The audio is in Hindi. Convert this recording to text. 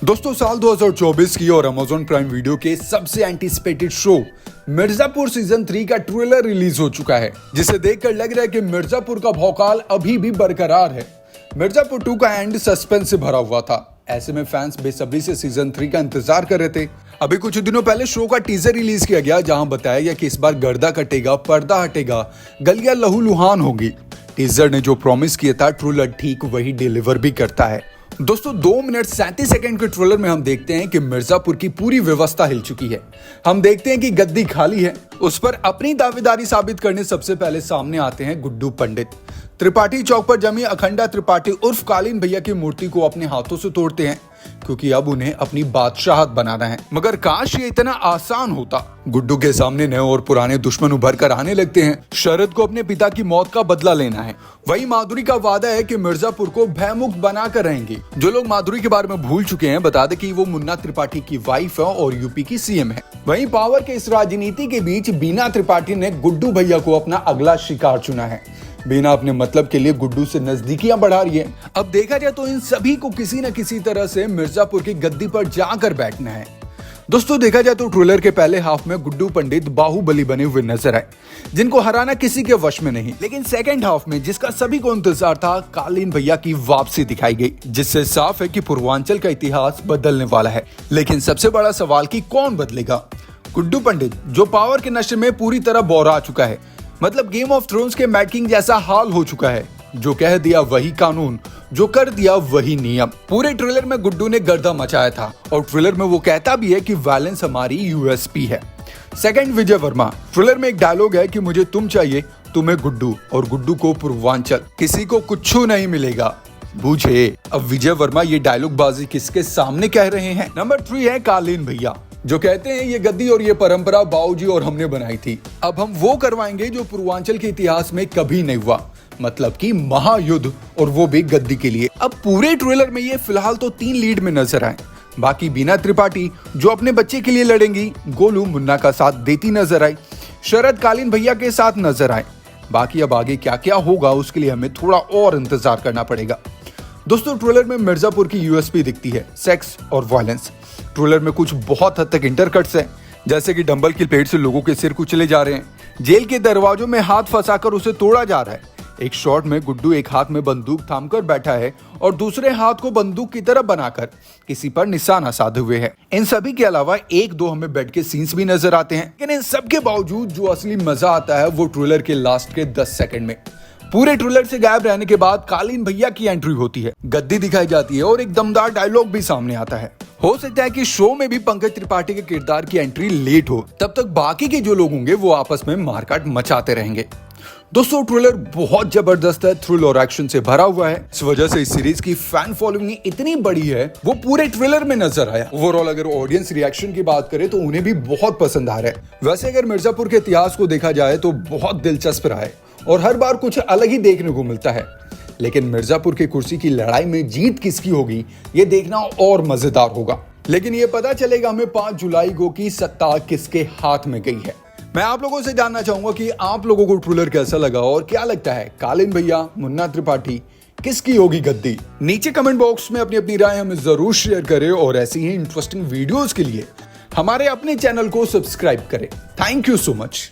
दोस्तों साल 2024 की और अमेजॉन प्राइम वीडियो के सबसे एंटीसिपेटेड शो मिर्जापुर सीजन 3 का ट्रेलर रिलीज हो चुका है, जिसे देखकर लग रहा है कि मिर्जापुर का भौकाल अभी भी बरकरार है। मिर्जापुर 2 का एंड सस्पेंस से भरा हुआ था। ऐसे में फैंस बेसब्री से सीजन 3 का इंतजार कर रहे थे। अभी कुछ दिनों पहले शो का टीजर रिलीज किया गया, जहां बताया गया कि इस बार गर्दा कटेगा, पर्दा हटेगा, गलियां लहूलुहान होगी। टीजर ने जो प्रॉमिस किया था, ट्रेलर ठीक वही डिलीवर भी करता है। दोस्तों 2 मिनट 37 सेकंड के ट्रेलर में हम देखते हैं कि मिर्जापुर की पूरी व्यवस्था हिल चुकी है। हम देखते हैं कि गद्दी खाली है। उस पर अपनी दावेदारी साबित करने सबसे पहले सामने आते हैं गुड्डू पंडित। त्रिपाठी चौक पर जमी अखंडा त्रिपाठी उर्फ कालीन भैया की मूर्ति को अपने हाथों से तोड़ते हैं, क्योंकि अब उन्हें अपनी बादशाहत बनाना है। मगर काश ये इतना आसान होता। गुड्डू के सामने नए और पुराने दुश्मन उभर कर आने लगते हैं। शरद को अपने पिता की मौत का बदला लेना है। वही माधुरी का वादा है कि मिर्जापुर को भयमुक्त बनाकर रहेंगी। जो लोग माधुरी के बारे में भूल चुके हैं, बता दें कि वो मुन्ना त्रिपाठी की वाइफ है और यूपी की सीएम है। वहीं पावर के इस राजनीति के बीच बीना त्रिपाठी ने गुड्डू भैया को अपना अगला शिकार चुना है। बीना अपने मतलब के लिए गुड्डू से नजदीकियां बढ़ा रही है। अब देखा जाए तो इन सभी को किसी न किसी तरह से मिर्जापुर की गद्दी पर जाकर बैठना है। दोस्तों देखा जाए तो ट्रेलर के पहले हाफ में गुड्डू पंडित बाहुबली बने हुए नजर आए, जिनको हराना किसी के वश में नहीं। लेकिन सेकंड हाफ में, जिसका सभी को इंतजार था, कालीन भैया की वापसी दिखाई गई, जिससे साफ है कि पूर्वांचल का इतिहास बदलने वाला है। लेकिन सबसे बड़ा सवाल कि कौन बदलेगा? गुड्डू पंडित, जो पावर के नशे में पूरी तरह बौरा चुका है। मतलब गेम ऑफ थ्रोन्स के मैट किंग जैसा हाल हो चुका है। जो कह दिया वही कानून, जो कर दिया वही नियम। पूरे ट्रेलर में गुड्डू ने गर्दा मचाया था और ट्रेलर में वो कहता भी है कि वायलेंस हमारी यूएसपी है। सेकंड विजय वर्मा। ट्रेलर में एक डायलॉग है कि मुझे तुम चाहिए, तुम्हें गुड्डू, और गुड्डू को पूर्वांचल। किसी को कुछ नहीं मिलेगा, बूझे। अब विजय वर्मा ये डायलॉग बाजी किसके सामने कह रहे हैं? नंबर 3 है कालीन भैया, जो कहते हैं ये गद्दी और ये परंपरा बाबूजी और हमने बनाई थी। अब हम वो करवाएंगे जो पूर्वांचल के इतिहास में कभी नहीं हुआ, मतलब कि महायुद्ध, और वो भी गद्दी के लिए। अब पूरे ट्रेलर में ये फिलहाल तो 3 लीड में नजर आए। बाकी बीना त्रिपाठी जो अपने बच्चे के लिए लड़ेंगी, गोलू मुन्ना का साथ देती नजर आई, शरद कालीन भैया के साथ नजर आए। बाकी अब आगे क्या क्या होगा उसके लिए हमें थोड़ा और इंतजार करना पड़ेगा। दोस्तों ट्रेलर में मिर्जापुर की यूएसपी दिखती है, सेक्स और वायलेंस। ट्रेलर में कुछ बहुत हद तक इंटरकट्स हैं, जैसे कि डंबल की प्लेट से लोगों के सिर कुचले जा रहे हैं, जेल के दरवाजों में हाथ फंसाकर उसे तोड़ा जा रहा है। एक शॉट में गुड्डू एक हाथ में बंदूक थामकर बैठा है और दूसरे हाथ को बंदूक की तरफ बनाकर किसी पर निशाना साधे हुए है। इन सभी के अलावा 1-2 हमें बेड के सीन्स भी नजर आते हैं। लेकिन इन सब के बावजूद जो असली मजा आता है वो ट्रेलर के लास्ट के 10 सेकंड में। पूरे ट्रेलर से गायब रहने के बाद कालीन भैया की एंट्री होती है, गद्दी दिखाई जाती है और एक दमदार डायलॉग भी सामने आता है। हो सकता है कि शो में भी पंकज त्रिपाठी के किरदार की एंट्री लेट हो, तब तक बाकी के जो लोग होंगे वो आपस में मारकाट मचाते रहेंगे। दोस्तों ट्रेलर बहुत जबरदस्त है, थ्रिल और एक्शन से भरा हुआ है। इस वजह से इस सीरीज की फैन फॉलोइंग इतनी बड़ी है, वो पूरे ट्रेलर में नजर आया। ओवरऑल अगर ऑडियंस रिएक्शन की बात करें तो उन्हें भी बहुत पसंद आ रहा है। वैसे अगर मिर्जापुर के इतिहास को देखा जाए तो बहुत दिलचस्प रहा है और हर बार कुछ अलग ही देखने को मिलता है। लेकिन मिर्जापुर की कुर्सी की लड़ाई में जीत किसकी होगी, ये देखना और मजेदार होगा। लेकिन ये पता चलेगा हमें 5 जुलाई को कि सत्ता किसके हाथ में गई है। मैं आप लोगों से जानना चाहूंगा कि आप लोगों को ट्रेलर कैसा लगा और क्या लगता है, कालीन भैया, मुन्ना त्रिपाठी, किसकी होगी गद्दी? नीचे कमेंट बॉक्स में अपनी अपनी राय हमें जरूर शेयर करें और ऐसी ही इंटरेस्टिंग वीडियोस के लिए हमारे अपने चैनल को सब्सक्राइब करें। Thank you so much.